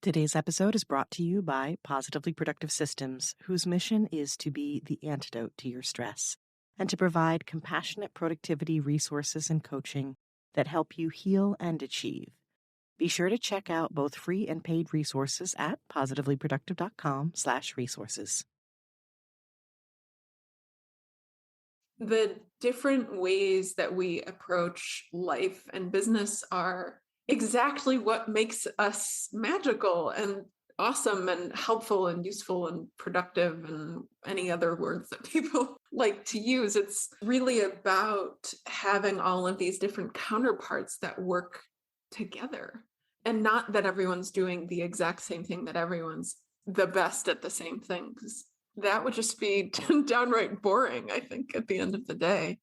Today's episode is brought to you by Positively Productive Systems, whose mission is to be the antidote to your stress and to provide compassionate productivity resources and coaching that help you heal and achieve. Be sure to check out both free and paid resources at positivelyproductive.com/resources. The different ways that we approach life and business are exactly what makes us magical and awesome and helpful and useful and productive and any other words that people like to use. It's really about having all of these different counterparts that work together, and not that everyone's doing the exact same thing, that everyone's the best at the same thing, because that would just be downright boring, I think, at the end of the day.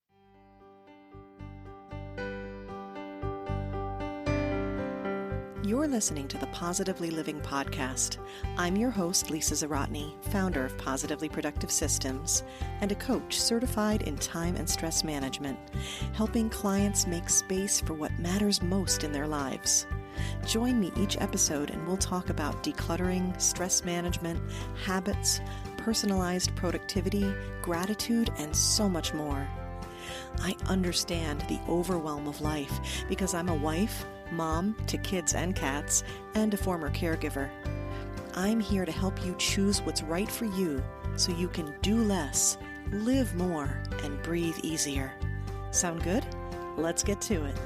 You're listening to the Positively Living Podcast. I'm your host, Lisa Zawrotny, founder of Positively Productive Systems and a coach certified in time and stress management, helping clients make space for what matters most in their lives. Join me each episode and we'll talk about decluttering, stress management, habits, personalized productivity, gratitude, and so much more. I understand the overwhelm of life because I'm a wife, mom to kids and cats, and a former caregiver. I'm here to help you choose what's right for you so you can do less, live more, and breathe easier. Sound good? Let's get to it.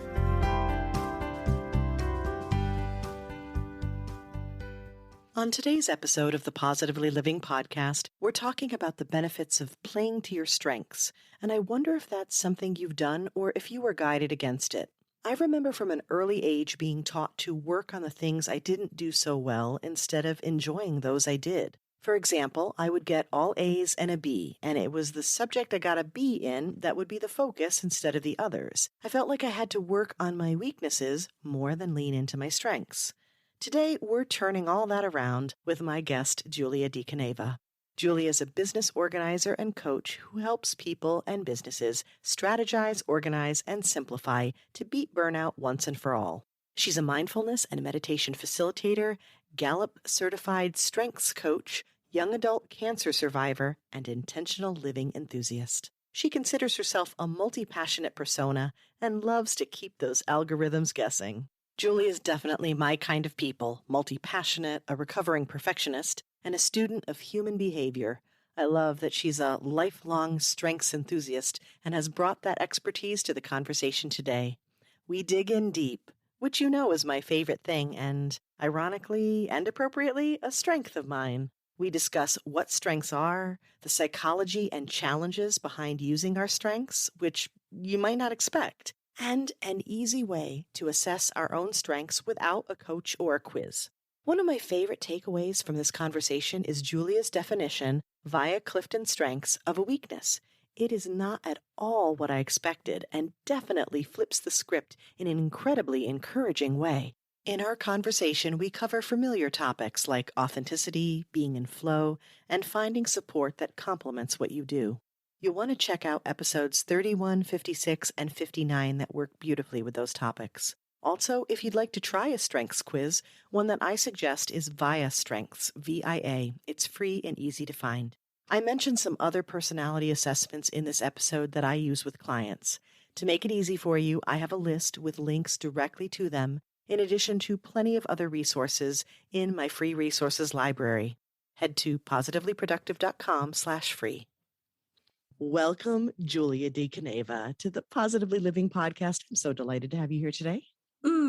On today's episode of the Positively Living Podcast, we're talking about the benefits of playing to your strengths, and I wonder if that's something you've done or if you were guided against it. I remember from an early age being taught to work on the things I didn't do so well instead of enjoying those I did. For example, I would get all A's and a B, and it was the subject I got a B in that would be the focus instead of the others. I felt like I had to work on my weaknesses more than lean into my strengths. Today, we're turning all that around with my guest, Julia DiCaneva. Julia is a business organizer and coach who helps people and businesses strategize, organize, and simplify to beat burnout once and for all. She's a mindfulness and meditation facilitator, Gallup-certified strengths coach, young adult cancer survivor, and intentional living enthusiast. She considers herself a multi-passionate persona and loves to keep those algorithms guessing. Julia is definitely my kind of people, multi-passionate, a recovering perfectionist, and a student of human behavior. I love that she's a lifelong strengths enthusiast and has brought that expertise to the conversation today. We dig in deep, which you know is my favorite thing and, ironically and appropriately, a strength of mine. We discuss what strengths are, the psychology and challenges behind using our strengths, which you might not expect, and an easy way to assess our own strengths without a coach or a quiz. One of my favorite takeaways from this conversation is Julia's definition, via Clifton Strengths, of a weakness. It is not at all what I expected and definitely flips the script in an incredibly encouraging way. In our conversation, we cover familiar topics like authenticity, being in flow, and finding support that complements what you do. You'll want to check out episodes 31, 56, and 59 that work beautifully with those topics. Also, if you'd like to try a strengths quiz, one that I suggest is VIA Strengths, VIA. It's free and easy to find. I mentioned some other personality assessments in this episode that I use with clients. To make it easy for you, I have a list with links directly to them, in addition to plenty of other resources in my free resources library. Head to positivelyproductive.com/free. Welcome, Julia DiCaneva, to the Positively Living Podcast. I'm so delighted to have you here today.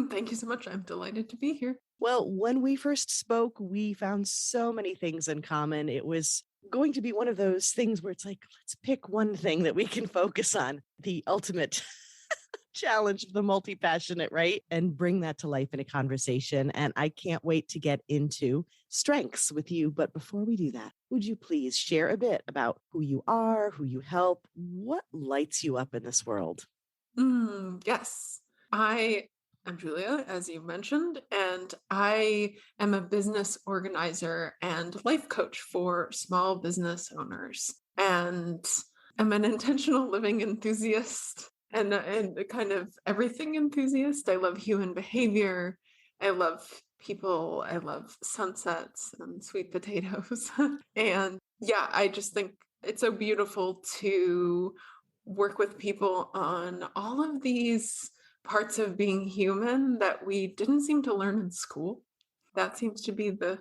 Thank you so much. I'm delighted to be here. Well, when we first spoke, we found so many things in common. It was going to be one of those things where it's like, let's pick one thing that we can focus on, the ultimate challenge of the multi-passionate, right? And bring that to life in a conversation. And I can't wait to get into strengths with you. But before we do that, would you please share a bit about who you are, who you help, what lights you up in this world? Yes. I'm Julia, as you mentioned, and I am a business organizer and life coach for small business owners. And I'm an intentional living enthusiast and a kind of everything enthusiast. I love human behavior. I love people. I love sunsets and sweet potatoes. And yeah, I just think it's so beautiful to work with people on all of these parts of being human that we didn't seem to learn in school. That seems to be the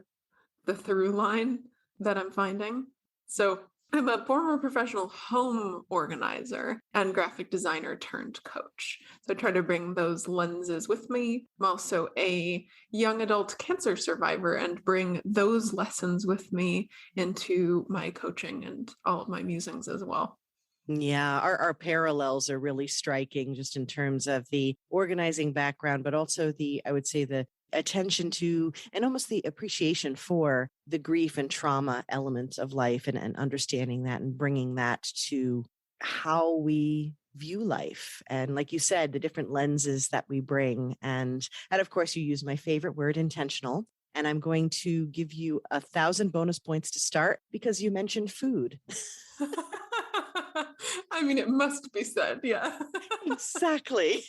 through line that I'm finding. So I'm a former professional home organizer and graphic designer turned coach. So I try to bring those lenses with me. I'm also a young adult cancer survivor and bring those lessons with me into my coaching and all of my musings as well. Yeah, our parallels are really striking just in terms of the organizing background, but also I would say the attention to and almost the appreciation for the grief and trauma elements of life and understanding that and bringing that to how we view life. And like you said, the different lenses that we bring. And of course, you use my favorite word, intentional. And I'm going to give you 1,000 bonus points to start because you mentioned food. I mean, it must be said, yeah. Exactly.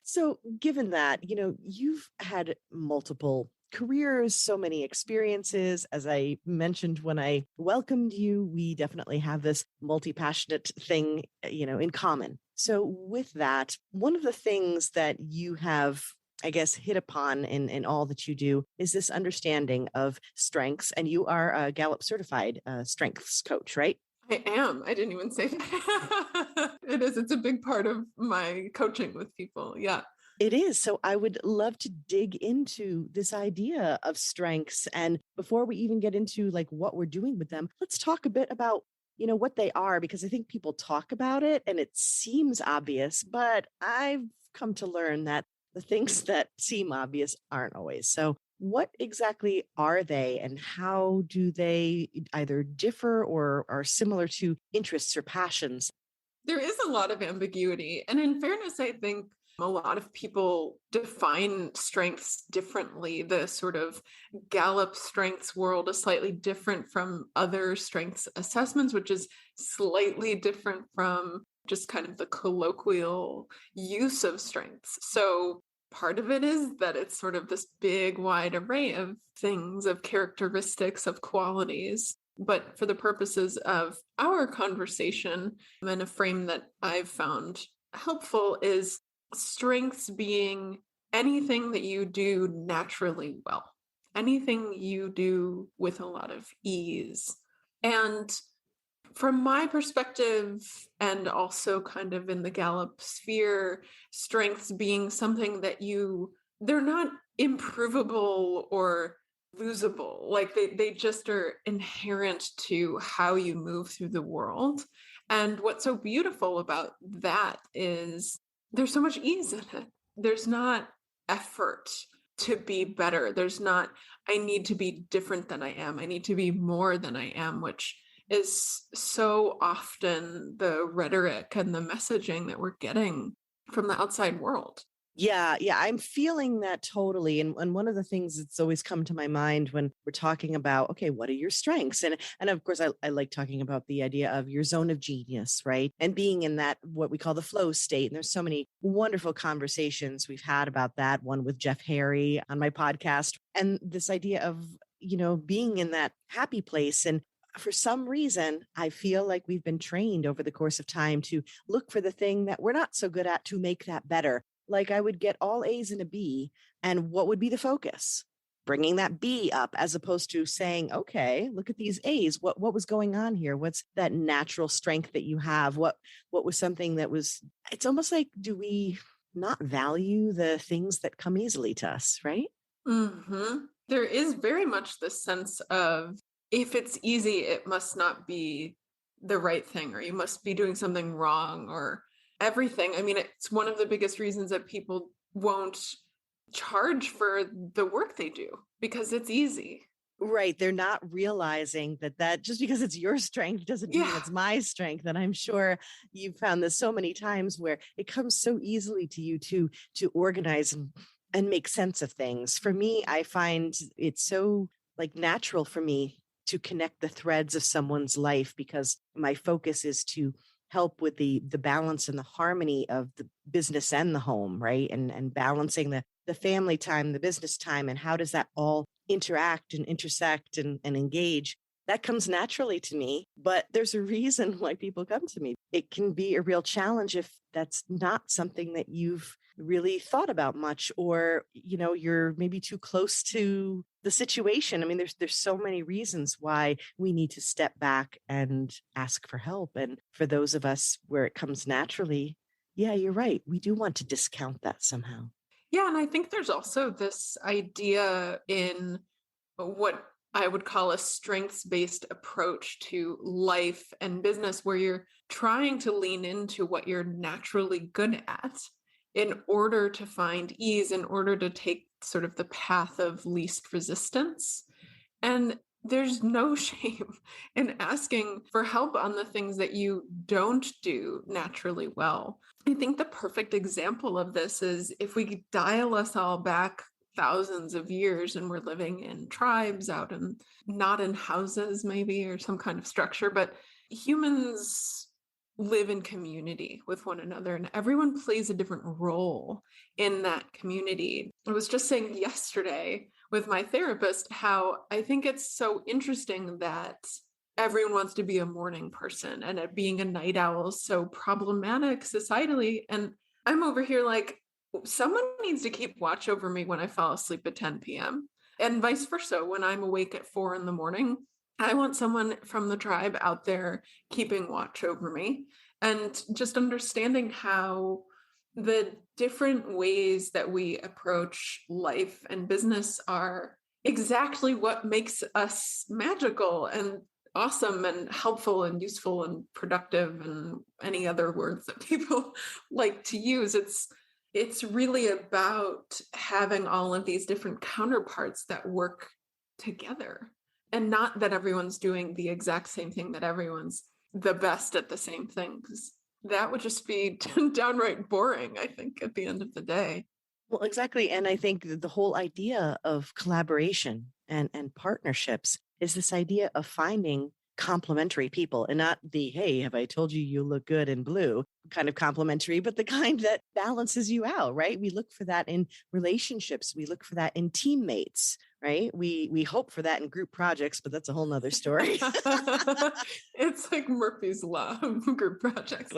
So, given that, you've had multiple careers, so many experiences. As I mentioned when I welcomed you, we definitely have this multi passionate thing, in common. So, with that, one of the things that you have, I guess, hit upon in all that you do is this understanding of strengths. And you are a Gallup certified strengths coach, right? I am. I didn't even say that. It is. It's a big part of my coaching with people. Yeah. It is. So I would love to dig into this idea of strengths. And before we even get into like what we're doing with them, let's talk a bit about, what they are, because I think people talk about it and it seems obvious, but I've come to learn that the things that seem obvious aren't always. So what exactly are they and how do they either differ or are similar to interests or passions? There is a lot of ambiguity. And in fairness, I think a lot of people define strengths differently. The sort of Gallup strengths world is slightly different from other strengths assessments, which is slightly different from just kind of the colloquial use of strengths. So part of it is that it's sort of this big, wide array of things, of characteristics, of qualities. But for the purposes of our conversation, and a frame that I've found helpful is strengths being anything that you do naturally well, anything you do with a lot of ease. And from my perspective, and also kind of in the Gallup sphere, strengths being something that they're not improvable or losable. Like they just are inherent to how you move through the world. And what's so beautiful about that is there's so much ease in it. There's not effort to be better. There's not, I need to be different than I am. I need to be more than I am, which is so often the rhetoric and the messaging that we're getting from the outside world. Yeah, I'm feeling that totally. And one of the things that's always come to my mind when we're talking about, okay, what are your strengths? And of course, I like talking about the idea of your zone of genius, right? And being in that, what we call the flow state. And there's so many wonderful conversations we've had about that, one with Jeff Harry on my podcast. And this idea of, being in that happy place. And for some reason, I feel like we've been trained over the course of time to look for the thing that we're not so good at to make that better. Like I would get all A's and a B, and what would be the focus? Bringing that B up as opposed to saying, okay, look at these A's. What was going on here? What's that natural strength that you have? What was something that was, it's almost like, do we not value the things that come easily to us, right? There is very much this sense of if it's easy, it must not be the right thing, or you must be doing something wrong, or everything. I mean, it's one of the biggest reasons that people won't charge for the work they do because it's easy. Right. They're not realizing that just because it's your strength doesn't mean Yeah. it's my strength. And I'm sure you've found this so many times where it comes so easily to you to organize and make sense of things. For me, I find it's so like natural for me to connect the threads of someone's life because my focus is to help with the balance and the harmony of the business and the home, right? And balancing the family time, the business time, and how does that all interact and intersect and engage. That comes naturally to me, but there's a reason why people come to me. It can be a real challenge if that's not something that you've really thought about much, or you're maybe too close to the situation. I mean, there's so many reasons why we need to step back and ask for help. And for those of us where it comes naturally, yeah, you're right. We do want to discount that somehow. Yeah, and I think there's also this idea in what I would call a strengths-based approach to life and business, where you're trying to lean into what you're naturally good at in order to find ease, in order to take sort of the path of least resistance. And there's no shame in asking for help on the things that you don't do naturally well. I think the perfect example of this is if we dial us all back thousands of years and we're living in tribes out in not in houses maybe or some kind of structure, but humans live in community with one another and everyone plays a different role in that community. I was just saying yesterday with my therapist how I think it's so interesting that everyone wants to be a morning person and being a night owl is so problematic societally. And I'm over here like, someone needs to keep watch over me when I fall asleep at 10 p.m. and vice versa. When I'm awake at 4 in the morning, I want someone from the tribe out there keeping watch over me, and just understanding how the different ways that we approach life and business are exactly what makes us magical and awesome and helpful and useful and productive and any other words that people like to use. It's really about having all of these different counterparts that work together, and not that everyone's doing the exact same thing, that everyone's the best at the same thing, because that would just be downright boring, I think, at the end of the day. Well, exactly. And I think that the whole idea of collaboration and partnerships is this idea of finding complementary people, and not the, hey, have I told you you look good in blue kind of complimentary, but the kind that balances you out, right? We look for that in relationships. We look for that in teammates, right? We hope for that in group projects, but that's a whole nother story. It's like Murphy's Law of group projects.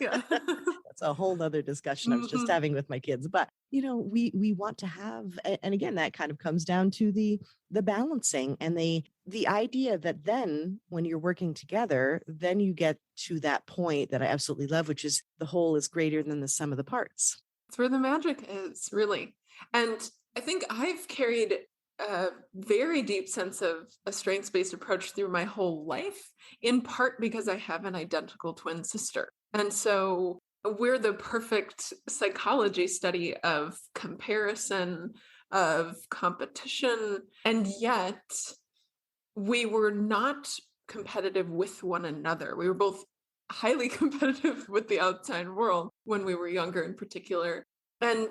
Yeah. That's a whole nother discussion I was just having with my kids. But we want to have, and again, that kind of comes down to the balancing and the idea that then when you're working together, then you get to that point that I absolutely love, which is the whole is greater than the sum of the parts. It's where the magic is, really. And I think I've carried a very deep sense of a strengths-based approach through my whole life, in part because I have an identical twin sister. And so we're the perfect psychology study of comparison, of competition, and yet we were not competitive with one another. We were both highly competitive with the outside world when we were younger in particular. And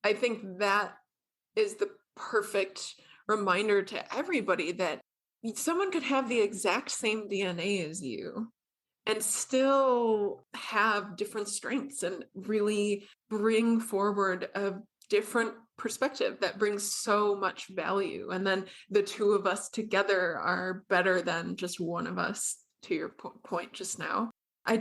I think that is the perfect reminder to everybody that someone could have the exact same DNA as you and still have different strengths and really bring forward a different perspective that brings so much value. And then the two of us together are better than just one of us, to your point just now. I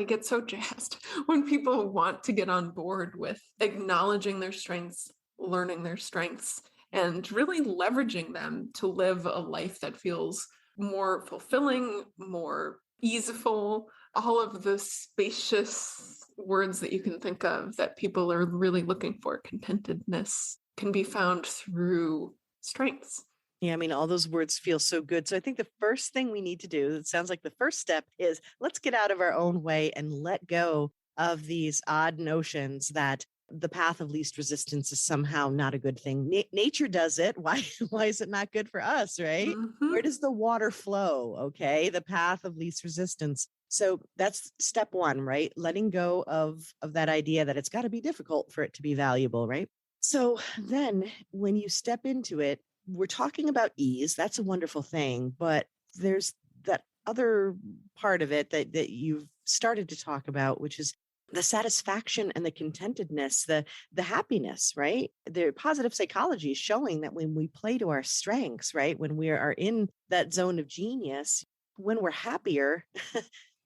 get so jazzed when people want to get on board with acknowledging their strengths, learning their strengths, and really leveraging them to live a life that feels more fulfilling, more easeful, all of the spacious words that you can think of that people are really looking for. Contentedness can be found through strengths. Yeah, I mean, all those words feel so good. So I think the first thing we need to do, it sounds like the first step is let's get out of our own way and let go of these odd notions that the path of least resistance is somehow not a good thing. Nature does it. Why is it not good for us, right? Mm-hmm. Where does the water flow? Okay, the path of least resistance. So that's step one, right? Letting go of that idea that it's got to be difficult for it to be valuable, right? So then when you step into it, we're talking about ease. That's a wonderful thing, but there's that other part of it that you've started to talk about, which is the satisfaction and the contentedness, the happiness, right? The positive psychology is showing that when we play to our strengths, right? When we are in that zone of genius, when we're happier,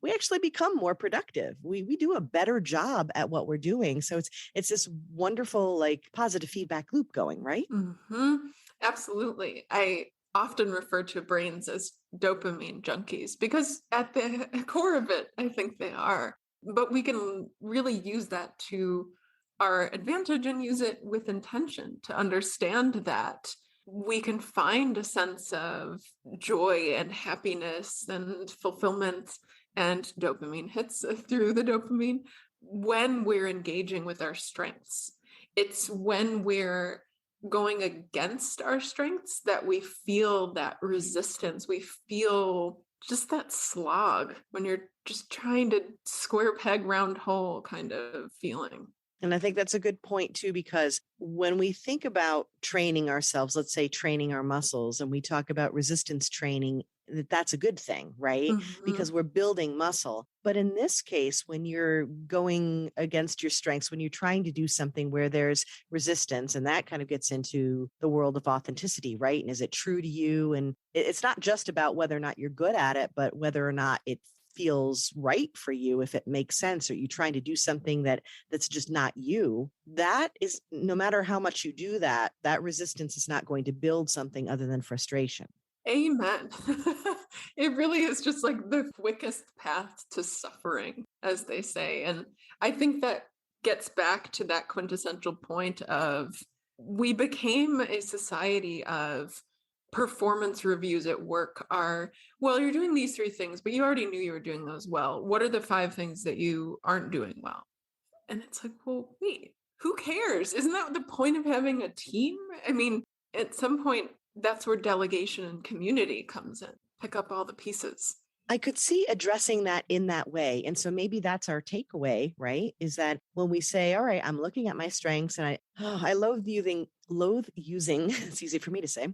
we actually become more productive. We do a better job at what we're doing. So it's this wonderful like positive feedback loop going, right? Hmm. Absolutely. I often refer to brains as dopamine junkies because at the core of it, I think they are. But we can really use that to our advantage and use it with intention to understand that we can find a sense of joy and happiness and fulfillment and dopamine hits through the dopamine when we're engaging with our strengths. It's when we're going against our strengths that we feel that resistance. We feel just that slog when you're just trying to square peg round hole kind of feeling. And I think that's a good point too, because when we think about training ourselves, let's say training our muscles, and we talk about resistance training, that's a good thing, right? Hmm. Because we're building muscle. But in this case, when you're going against your strengths, when you're trying to do something where there's resistance, and that kind of gets into the world of authenticity, right? And is it true to you? And it's not just about whether or not you're good at it, but whether or not it feels right for you, if it makes sense. Are you trying to do something that's just not you? That is, no matter how much you do that, that resistance is not going to build something other than frustration. Amen. It really is just like the quickest path to suffering, as they say. And I think that gets back to that quintessential point of we became a society of performance reviews at work are, well, you're doing these three things, but you already knew you were doing those well. What are the five things that you aren't doing well? And it's like, well, wait, who cares? Isn't that the point of having a team? I mean, at some point, that's where delegation and community comes in. Pick up all the pieces. I could see addressing that in that way. And so maybe that's our takeaway, right? Is that when we say, all right, I'm looking at my strengths and I loathe using, it's easy for me to say,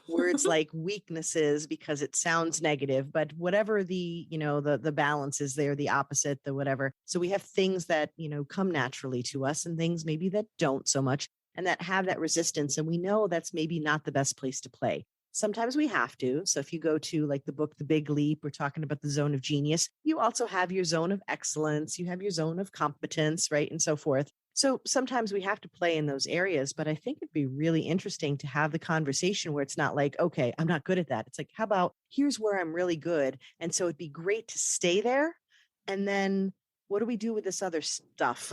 words like weaknesses because it sounds negative, but whatever the balance is there, the opposite, the whatever. So we have things that, come naturally to us and things maybe that don't so much and that have that resistance. And we know that's maybe not the best place to play. Sometimes we have to. So if you go to like the book, The Big Leap, we're talking about the zone of genius. You also have your zone of excellence. You have your zone of competence, right? And so forth. So sometimes we have to play in those areas, but I think it'd be really interesting to have the conversation where it's not like, okay, I'm not good at that. It's like, how about here's where I'm really good. And so it'd be great to stay there. And then what do we do with this other stuff?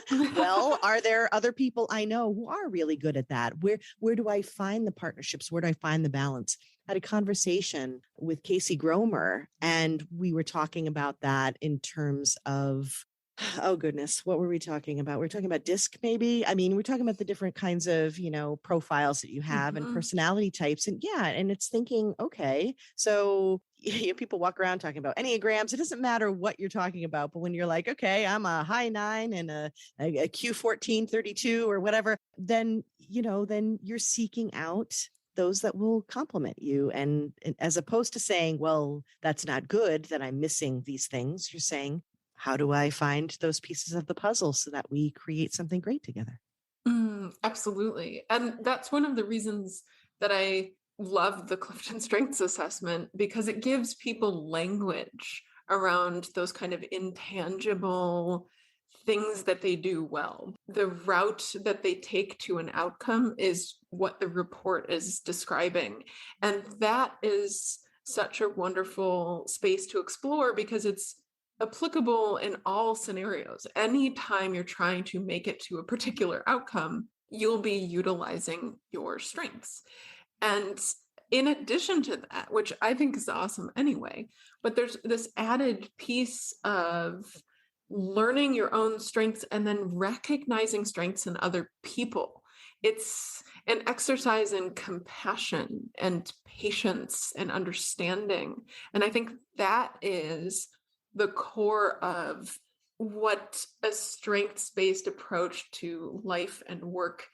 Well, are there other people I know who are really good at that? Where do I find the partnerships? Where do I find the balance? I had a conversation with Casey Gromer, and we were talking about that in terms of, oh goodness, what were we talking about? We're talking about disc, maybe. I mean, we're talking about the different kinds of, profiles that you have and Hmm. personality types. And yeah, and it's thinking, okay, so people walk around talking about Enneagrams. It doesn't matter what you're talking about, but when you're like, okay, I'm a high 9 and a Q1432 or whatever, then, then you're seeking out those that will complement you. And as opposed to saying, well, that's not good, that I'm missing these things, you're saying, how do I find those pieces of the puzzle so that we create something great together? Absolutely. And that's one of the reasons that I love the Clifton Strengths Assessment because it gives people language around those kind of intangible things that they do well. The route that they take to an outcome is what the report is describing. And that is such a wonderful space to explore because it's applicable in all scenarios. Anytime you're trying to make it to a particular outcome, you'll be utilizing your strengths. And in addition to that, which I think is awesome anyway, but there's this added piece of learning your own strengths and then recognizing strengths in other people. It's an exercise in compassion and patience and understanding. And I think that is the core of what a strengths-based approach to life and work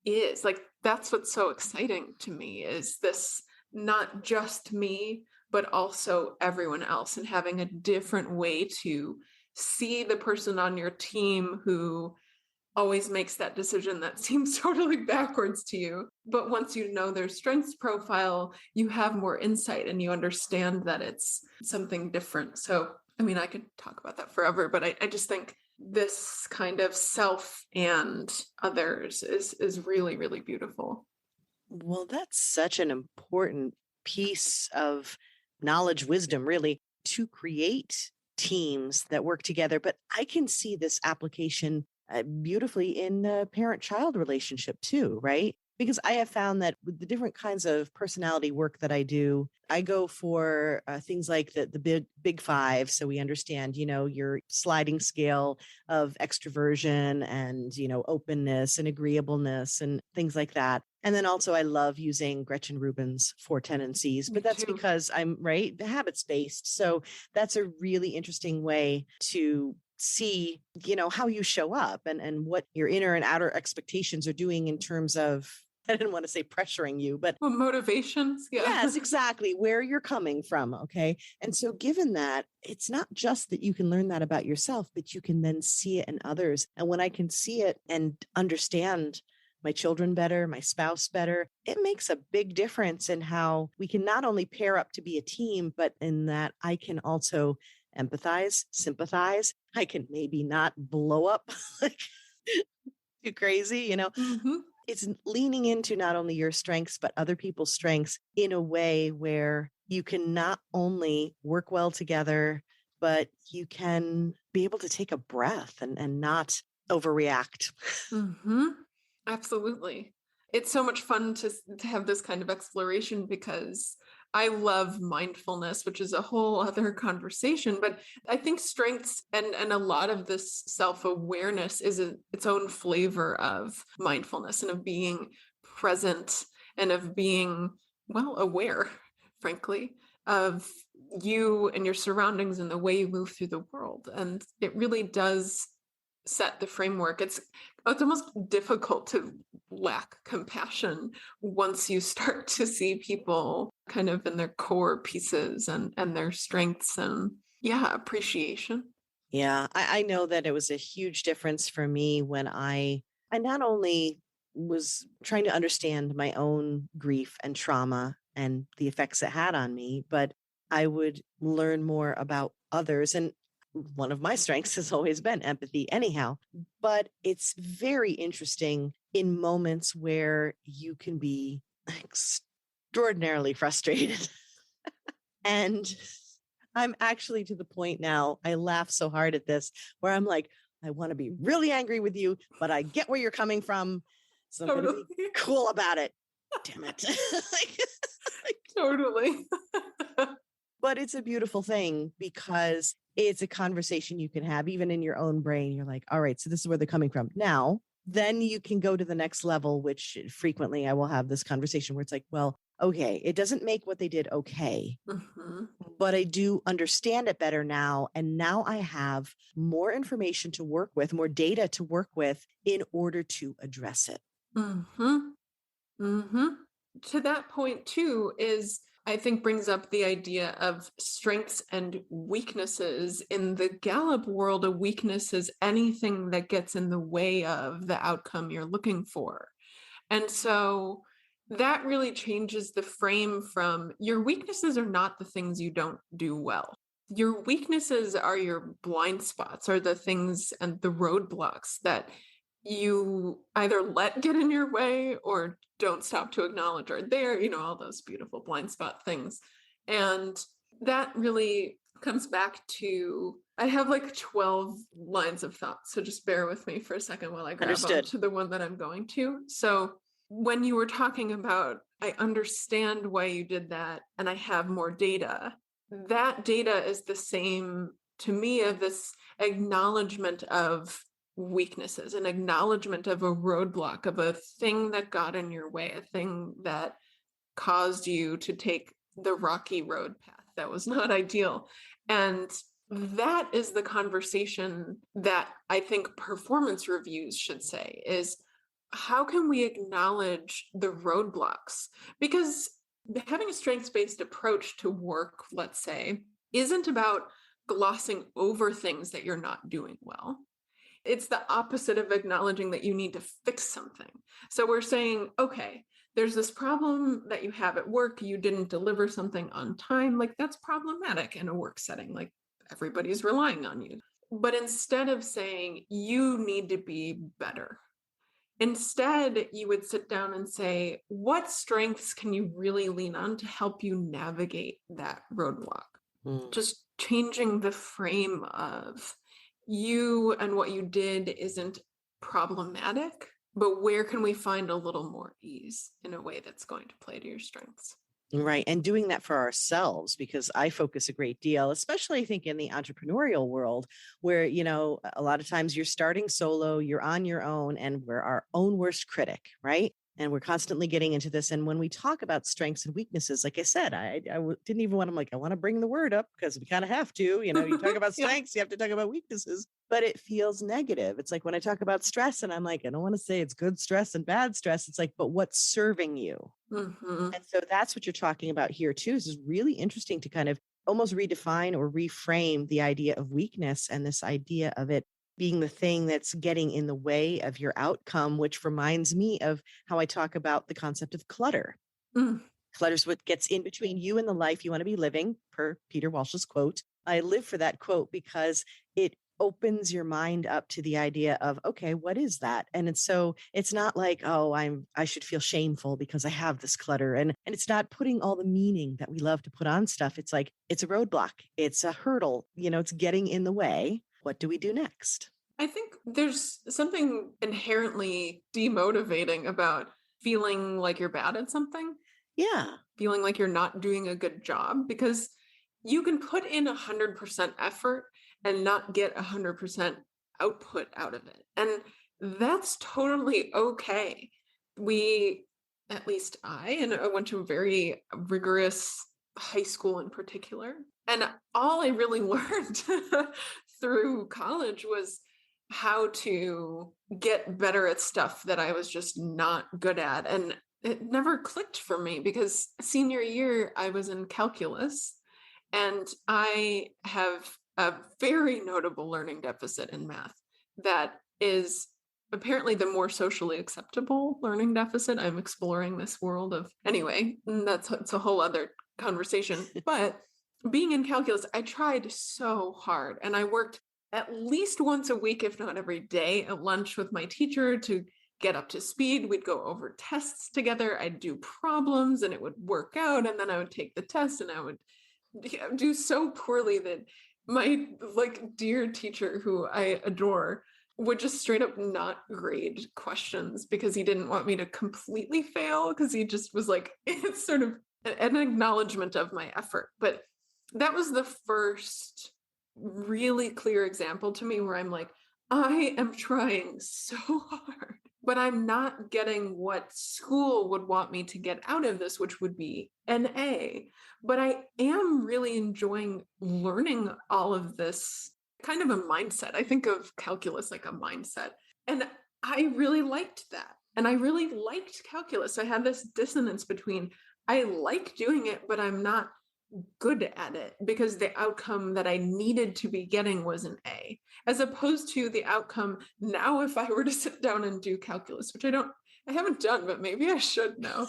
is. Like that's what's so exciting to me is this not just me, but also everyone else and having a different way to see the person on your team who always makes that decision that seems totally backwards to you. But once you know their strengths profile, you have more insight and you understand that it's something different. So, I mean, I could talk about that forever, but I just think this kind of self and others is really, really beautiful. Well, that's such an important piece of knowledge, wisdom, really, to create teams that work together. But I can see this application beautifully in the parent child relationship too, right? Because I have found that with the different kinds of personality work that I do, I go for things like the big five. So we understand, your sliding scale of extroversion and, openness and agreeableness and things like that. And then also, I love using Gretchen Rubin's four tendencies, Me but that's too. because I'm right, the habits based. So that's a really interesting way to see, how you show up and what your inner and outer expectations are doing in terms of, I didn't want to say pressuring you, but Well, motivations, yeah. yes, exactly. Where you're coming from. Okay. And so, given that, it's not just that you can learn that about yourself, but you can then see it in others. And when I can see it and understand my children better, my spouse better, it makes a big difference in how we can not only pair up to be a team, but in that I can also empathize, sympathize. I can maybe not blow up like too crazy, Hmm. it's leaning into not only your strengths, but other people's strengths in a way where you can not only work well together, but you can be able to take a breath and not overreact. Hmm. Absolutely. It's so much fun to have this kind of exploration because I love mindfulness, which is a whole other conversation. But I think strengths and a lot of this self-awareness is its own flavor of mindfulness and of being present and of being, well, aware, frankly, of you and your surroundings and the way you move through the world. And it really does set the framework. It's almost difficult to lack compassion once you start to see people kind of in their core pieces and their strengths and yeah, appreciation. Yeah, I know that it was a huge difference for me when I not only was trying to understand my own grief and trauma and the effects it had on me, but I would learn more about others. And one of my strengths has always been empathy, anyhow. But it's very interesting in moments where you can be extraordinarily frustrated. And I'm actually to the point now, I laugh so hard at this, where I'm like, I want to be really angry with you, but I get where you're coming from. So I'm going to Totally. be cool about it. Damn it. Like, Totally. but it's a beautiful thing because it's a conversation you can have even in your own brain. You're like, all right, so this is where they're coming from. Now, then you can go to the next level, which frequently I will have this conversation where it's like, well, okay, it doesn't make what they did okay, Hmm. but I do understand it better now. And now I have more information to work with, more data to work with in order to address it. Hmm. Hmm. To that point, too, is I think brings up the idea of strengths and weaknesses. In the Gallup world, a weakness is anything that gets in the way of the outcome you're looking for. And so that really changes the frame from your weaknesses are not the things you don't do well. Your weaknesses are your blind spots, are the things and the roadblocks that you either let get in your way or don't stop to acknowledge are there, all those beautiful blind spot things. And that really comes back to I have like 12 lines of thought. So just bear with me for a second while I grab Understood. onto the one that I'm going to. So when you were talking about, I understand why you did that and I have more data, that data is the same to me of this acknowledgement of weaknesses, an acknowledgement of a roadblock, of a thing that got in your way, a thing that caused you to take the rocky road path that was not ideal. And that is the conversation that I think performance reviews should say is how can we acknowledge the roadblocks? Because having a strengths-based approach to work, let's say, isn't about glossing over things that you're not doing well. It's the opposite of acknowledging that you need to fix something. So we're saying, okay, there's this problem that you have at work. You didn't deliver something on time. Like, that's problematic in a work setting. Like, everybody's relying on you. But instead of saying you need to be better, instead you would sit down and say, what strengths can you really lean on to help you navigate that roadblock? Just changing the frame of you and what you did isn't problematic, but where can we find a little more ease in a way that's going to play to your strengths? Right. And doing that for ourselves, because I focus a great deal, especially I think in the entrepreneurial world, where, a lot of times you're starting solo, you're on your own, and we're our own worst critic, right? And we're constantly getting into this. And when we talk about strengths and weaknesses, like I said, didn't even want, I'm like, I want to bring the word up because we kind of have to, you talk about Yeah. strengths, you have to talk about weaknesses, but it feels negative. It's like when I talk about stress and I'm like, I don't want to say it's good stress and bad stress. It's like, but what's serving you? Mm-hmm. And so that's what you're talking about here too. This is really interesting to kind of almost redefine or reframe the idea of weakness and this idea of it being the thing that's getting in the way of your outcome, which reminds me of how I talk about the concept of clutter. Mm. Clutter's what gets in between you and the life you want to be living, per Peter Walsh's quote. I live for that quote because it opens your mind up to the idea of, okay, what is that? And it's not like, oh, I should feel shameful because I have this clutter. And it's not putting all the meaning that we love to put on stuff. It's like, it's a roadblock. It's a hurdle, it's getting in the way. What do we do next? I think there's something inherently demotivating about feeling like you're bad at something. Yeah. Feeling like you're not doing a good job, because you can put in 100% effort and not get 100% output out of it. And that's totally okay. At least and I went to a very rigorous high school in particular. And all I really learned through college was how to get better at stuff that I was just not good at. And it never clicked for me because senior year I was in calculus, and I have a very notable learning deficit in math that is apparently the more socially acceptable learning deficit. I'm exploring this world of, anyway, it's a whole other conversation. But being in calculus, I tried so hard, and I worked at least once a week, if not every day, at lunch with my teacher to get up to speed. We'd go over tests together. I'd do problems and it would work out. And then I would take the test and I would do so poorly that my dear teacher, who I adore, would just straight up not grade questions because he didn't want me to completely fail, because he just was like, it's sort of an acknowledgement of my effort. But that was the first really clear example to me where I'm like, I am trying so hard, but I'm not getting what school would want me to get out of this, which would be an A. But I am really enjoying learning all of this kind of a mindset. I think of calculus like a mindset. And I really liked that. And I really liked calculus. I had this dissonance between I like doing it, but I'm not good at it because the outcome that I needed to be getting was an A, as opposed to the outcome now if I were to sit down and do calculus, which I haven't done, but maybe I should now.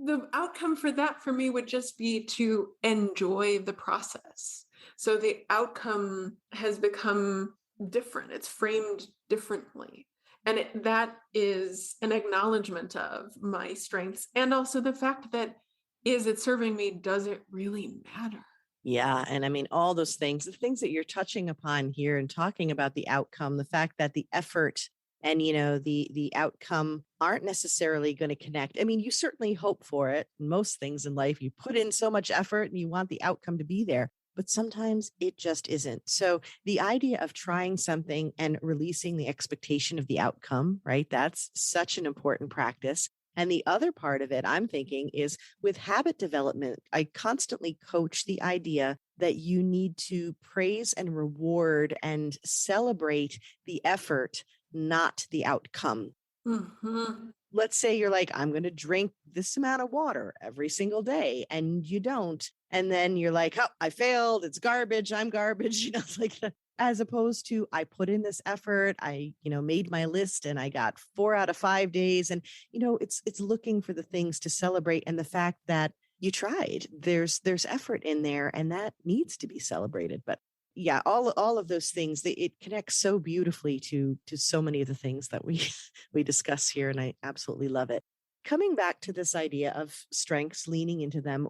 The outcome for that for me would just be to enjoy the process. So the outcome has become different. It's framed differently. And that is an acknowledgement of my strengths, and also the fact that, is it serving me? Does it really matter? Yeah. And I mean, all those things, the things that you're touching upon here and talking about the outcome, the fact that the effort and, the outcome aren't necessarily going to connect. I mean, you certainly hope for it. Most things in life, you put in so much effort and you want the outcome to be there, but sometimes it just isn't. So the idea of trying something and releasing the expectation of the outcome, right? That's such an important practice. And the other part of it, I'm thinking, is with habit development, I constantly coach the idea that you need to praise and reward and celebrate the effort, not the outcome. Mm-hmm. let's say you're like, I'm going to drink this amount of water every single day, and you don't. And then you're like, oh, I failed. It's garbage. I'm garbage. It's like, as opposed to, I put in this effort. I, made my list and I got 4 out of 5 days. And, it's looking for the things to celebrate. And the fact that you tried, there's effort in there, and that needs to be celebrated. But yeah, all of those things, it connects so beautifully to so many of the things that we we discuss here, and I absolutely love it. Coming back to this idea of strengths, leaning into them,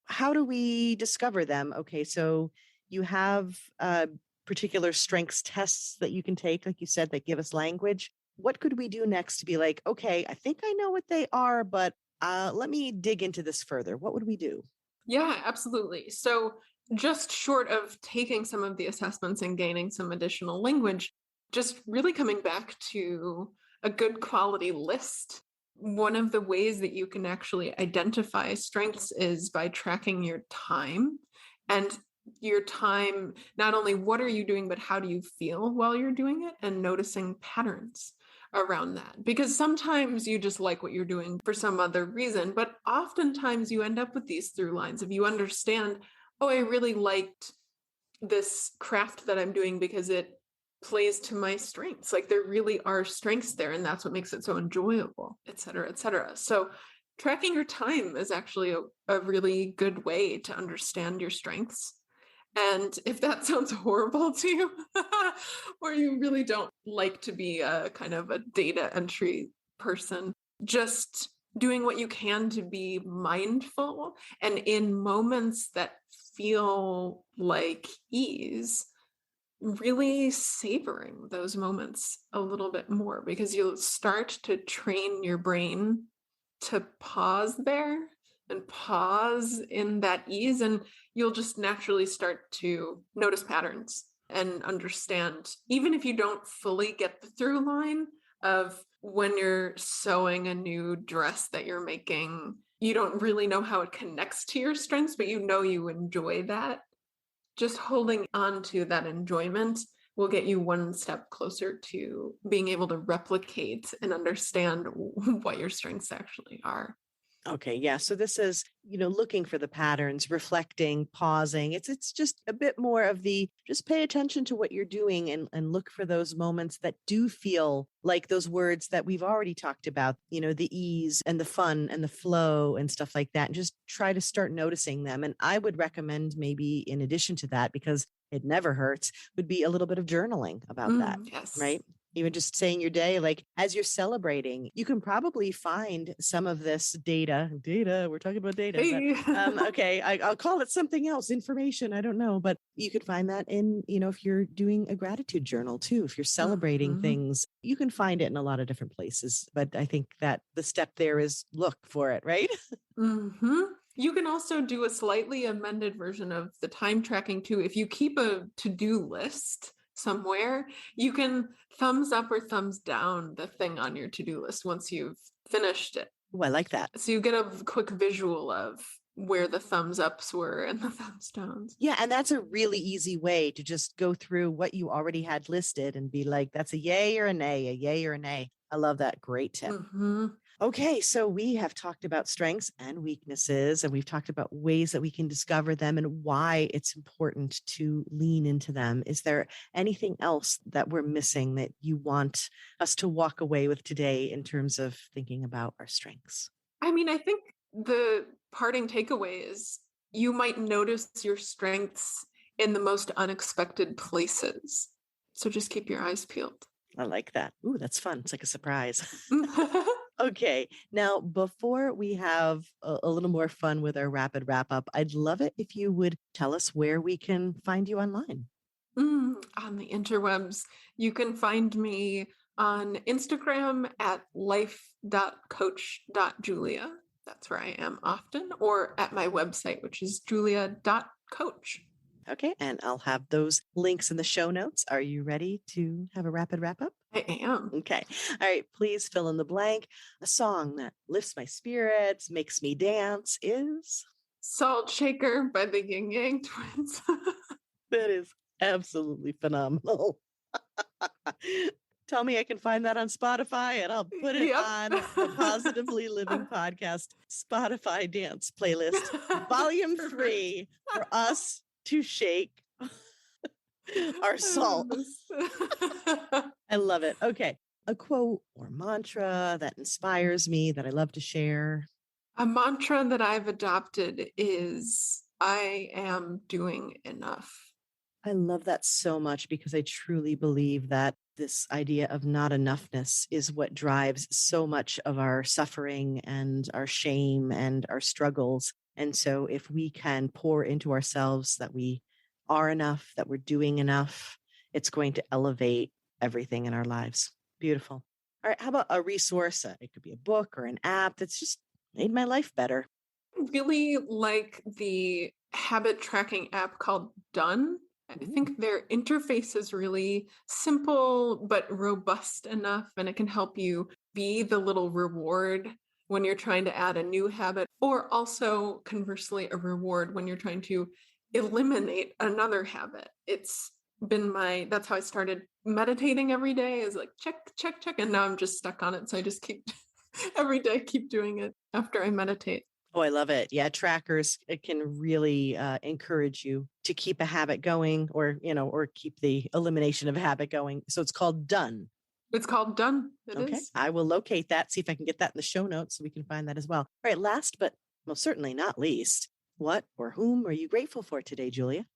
how do we discover them? Okay, so you have particular strengths tests that you can take, like you said, that give us language. What could we do next to be like, okay, I think I know what they are, but let me dig into this further. What would we do? Yeah, absolutely. So, just short of taking some of the assessments and gaining some additional language, just really coming back to a good quality list. One of the ways that you can actually identify strengths is by tracking your time, and your time, not only what are you doing, but how do you feel while you're doing it, and noticing patterns around that. Because sometimes you just like what you're doing for some other reason, but oftentimes you end up with these through lines. If you understand, oh, I really liked this craft that I'm doing because it plays to my strengths. Like there really are strengths there, and that's what makes it so enjoyable, et cetera, et cetera. So tracking your time is actually a really good way to understand your strengths. And if that sounds horrible to you, or you really don't like to be a kind of a data entry person, just doing what you can to be mindful and in moments that feel like ease, really savoring those moments a little bit more, because you'll start to train your brain to pause there and pause in that ease, and you'll just naturally start to notice patterns and understand, even if you don't fully get the through line of when you're sewing a new dress that you're making, you don't really know how it connects to your strengths, but you know you enjoy that. Just holding on to that enjoyment will get you one step closer to being able to replicate and understand what your strengths actually are. Okay, yeah. So this is, looking for the patterns, reflecting, pausing. It's just a bit more of the just pay attention to what you're doing, and look for those moments that do feel like those words that we've already talked about, the ease and the fun and the flow and stuff like that. And just try to start noticing them. And I would recommend, maybe in addition to that, because it never hurts, would be a little bit of journaling about that, Yes. right? Even just saying your day, like as you're celebrating, you can probably find some of this data. We're talking about data, but Hey. okay, I'll call it something else, information. I don't know, but you could find that in, if you're doing a gratitude journal too, if you're celebrating Mhm. things, you can find it in a lot of different places. But I think that the step there is look for it, right? You can also do a slightly amended version of the time tracking too. If you keep a to-do list somewhere, you can thumbs up or thumbs down the thing on your to-do list once you've finished it. Oh, I like that. So you get a quick visual of where the thumbs ups were and the thumbs downs. Yeah, and that's a really easy way to just go through what you already had listed and be like, that's a yay or a nay, a yay or a nay. I love that. Great tip. Hmm. Okay, so we have talked about strengths and weaknesses, and we've talked about ways that we can discover them and why it's important to lean into them. Is there anything else that we're missing that you want us to walk away with today in terms of thinking about our strengths? I mean, I think the parting takeaway is you might notice your strengths in the most unexpected places. So just keep your eyes peeled. I like that. Ooh, that's fun. It's like a surprise. Okay. Now, before we have a little more fun with our rapid wrap up, I'd love it if you would tell us where we can find you online. On the interwebs, you can find me on Instagram at life.coach.julia. That's where I am often, or at my website, which is julia.coach. Okay. And I'll have those links in the show notes. Are you ready to have a rapid wrap up? I am. Okay. All right. Please fill in the blank. A song that lifts my spirits, makes me dance is. Salt Shaker by the Yin Yang Twins. That is absolutely phenomenal. Tell me I can find that on Spotify and I'll put it Yep. on the Positively Living Podcast Spotify dance playlist, volume 3, for us to shake our I love salt. this. I love it. Okay. A quote or mantra that inspires me that I love to share. A mantra that I've adopted is I am doing enough. I love that so much because I truly believe that this idea of not enoughness is what drives so much of our suffering and our shame and our struggles. And so if we can pour into ourselves that we are enough, that we're doing enough, it's going to elevate everything in our lives. Beautiful. All right. How about a resource? It could be a book or an app that's just made my life better. Really like the habit tracking app called Done. I think their interface is really simple but robust enough, and it can help you be the little reward when you're trying to add a new habit, or also conversely, a reward when you're trying to eliminate another habit. That's how I started meditating every day, is like check, check, check. And now I'm just stuck on it. So I just keep every day, keep doing it after I meditate. Oh, I love it. Yeah, trackers, it can really encourage you to keep a habit going or keep the elimination of a habit going. So it's called Done. It's called Done. It Okay. is. I will locate that, see if I can get that in the show notes so we can find that as well. All right. Last, but most certainly not least, what or whom are you grateful for today, Julia?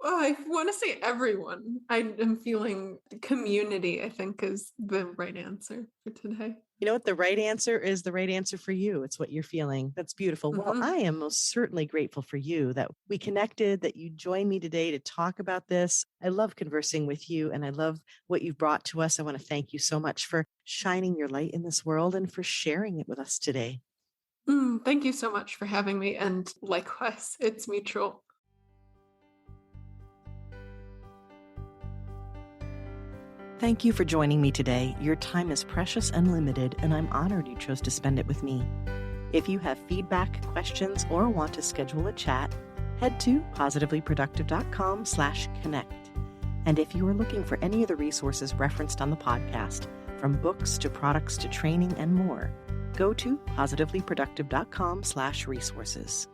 Well, I want to say everyone. I am feeling community, I think, is the right answer for today. You know what? The right answer is the right answer for you. It's what you're feeling. That's beautiful. Well, I am most certainly grateful for you that we connected, that you joined me today to talk about this. I love conversing with you and I love what you've brought to us. I want to thank you so much for shining your light in this world and for sharing it with us today. Thank you so much for having me. And likewise, it's mutual. Thank you for joining me today. Your time is precious and limited, and I'm honored you chose to spend it with me. If you have feedback, questions, or want to schedule a chat, head to positivelyproductive.com/connect. And if you are looking for any of the resources referenced on the podcast, from books to products to training and more, go to positivelyproductive.com/resources.